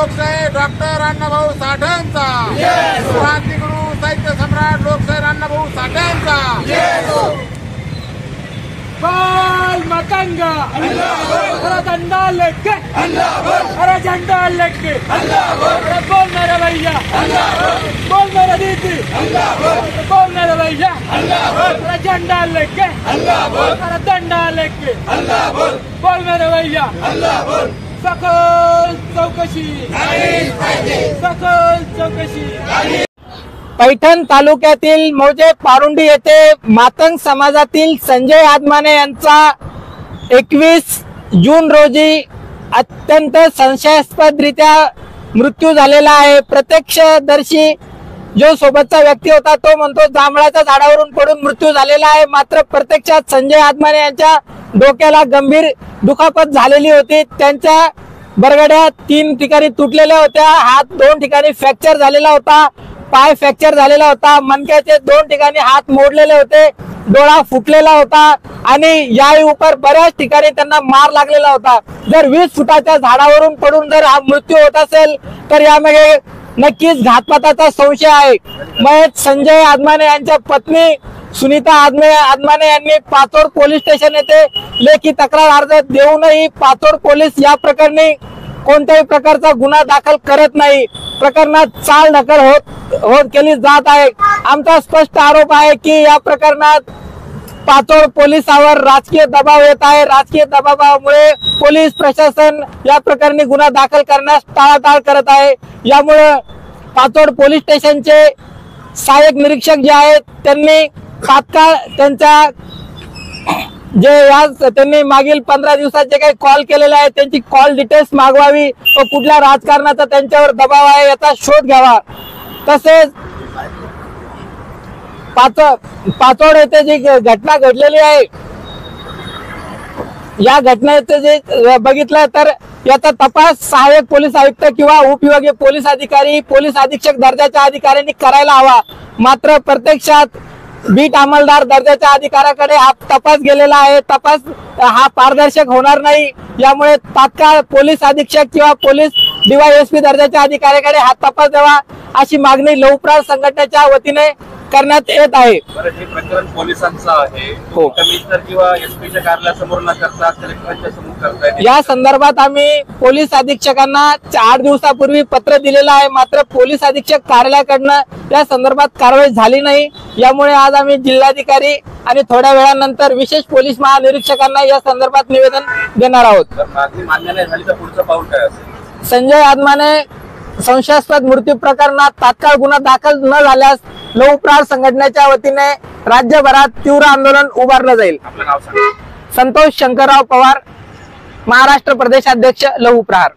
लोकशाहीर डॉक्टर अण्णाभाऊ साठेंचा, क्रांतिगुरु साहित्य सम्राट लोकशाहीर अण्णाभाऊ साठेंचा। बाल मतंगा अरे झंडा लेके अरे झंडा लेके अरे बोल मेरे भैया बोल मेरे दीदी बोल मेरे भैया अरे झंडा लेके अरे डंडा लेके बोल मेरे भैया सखोल चौकशी सखोल चौकशी। पैठण तालुक्यातील मौजे पारुंडी येथे मातंग समाजातील संजय आदमाने यांचा 21 जून रोजी अत्यंत संशयास्पदरित्या मृत्यू झालेला आहे। प्रत्यक्षदर्शी जो सोबतचा व्यक्ती होता तो म्हणतो जांभळाच्या झाडावरून पडून मृत्यू झालेला आहे, मात्र प्रत्यक्षात संजय आदमाने यांच्या डोक्याला गंभीर दुखापत झालेली होती। त्यांच्या बरगड्या 3 ठिकाणी तुटलेल्या होत्या, हात 2 ठिकाणी फ्रॅक्चर झालेला होता, पाय फ्रॅक्चर झालेला होता, मणक्याचे 2 ठिकाणी हात मोडलेले होते, डोळा फुटलेला होता आणि याही उपर बऱ्याच ठिकाणी त्यांना मार लागलेला होता। जर 20 फुटाच्या झाडावरून पडून जर हा मृत्यू होत असेल तर यामध्ये नक्कीच घातपाताचा संशय आहे। मग संजय आदमाने यांच्या पत्नी सुनीता आदमाने यांनी पाचोड पोलीस स्टेशन येथे लेखी तक्रार अर्ज देऊनही पाचोड पोलीस या प्रकरणी कोणत्याही प्रकारचा गुन्हा दाखल करत नाही। प्रकरणात चालढकल होत केली जात आहे। आमचा स्पष्ट आरोप आहे की या प्रकरणात पाचोड पोलिसांवर राजकीय दबाव येत आहे। राजकीय दबावामुळे पोलीस प्रशासन या प्रकरणी गुन्हा दाखल करण्यास टाळाटाळ करत आहे। यामुळे पाचोड पोलीस स्टेशनचे सहाय्यक निरीक्षक जे आहेत त्यांनी तात्काळ त्यांच्या त्यांनी मागील 15 दिवसाचे काही कॉल केलेले आहेत त्यांची कॉल डिटेल्स मागवावी व कुठल्या राजकारणाचा त्यांच्यावर दबाव आहे याचा शोध घ्यावा। तसेच पाचोड येथे जी घटना घडलेली आहे या घटनेचे जे बघितलं तर याचा तपास सहाय्यक पोलीस आयुक्त किंवा उपविभागीय पोलीस अधिकारी पोलीस अधीक्षक दर्जाच्या अधिकाऱ्यांनी करायला हवा, मात्र प्रत्यक्षात बीट अंमलदार दर्जाच्या अधिकाऱ्याकडे हा तपास गेलेला आहे। तपास हा पारदर्शक होणार नाही, यामुळे तात्काळ पोलीस अधीक्षक किंवा पोलीस DYSP दर्जाच्या अधिकाऱ्याकडे हा तपास द्यावा अशी मागणी लवप्राण संघटनेच्या वतीने करण्यात येत आहे। हे प्रकरण पोलिसांचं आहे, कमिशनर किंवा एसपीच्या कार्यालयासमोर न करता कलेक्टरच्या समोर करतायत। या संदर्भात आम्ही पोलीस अधीक्षकांना 8 दिवसापूर्वी पत्र दिलेलं आहे, मात्र पोलीस अधीक्षक कार्यालयाकडनं या संदर्भात कारवाई झाली नाही। यामुळे आज आम्ही जिल्हाधिकारी आणि थोड्या वेळानंतर विशेष पोलीस महानिरीक्षकांना या संदर्भात निवेदन देणार आहोत। मान्य नाही झाली तर पुढचं पाऊल काय असेल? संजय आदमाने संशयास्पद मृत्यू प्रकरणात तात्काळ गुन्हा दाखल न झाल्यास लवप्राण संघटनेच्या वतीने राज्यभरात तीव्र आंदोलन उभारलं जाईल। आपलं नाव सांगा? संतोष शंकरराव पवार, महाराष्ट्र प्रदेश अध्यक्ष लहू प्रहार।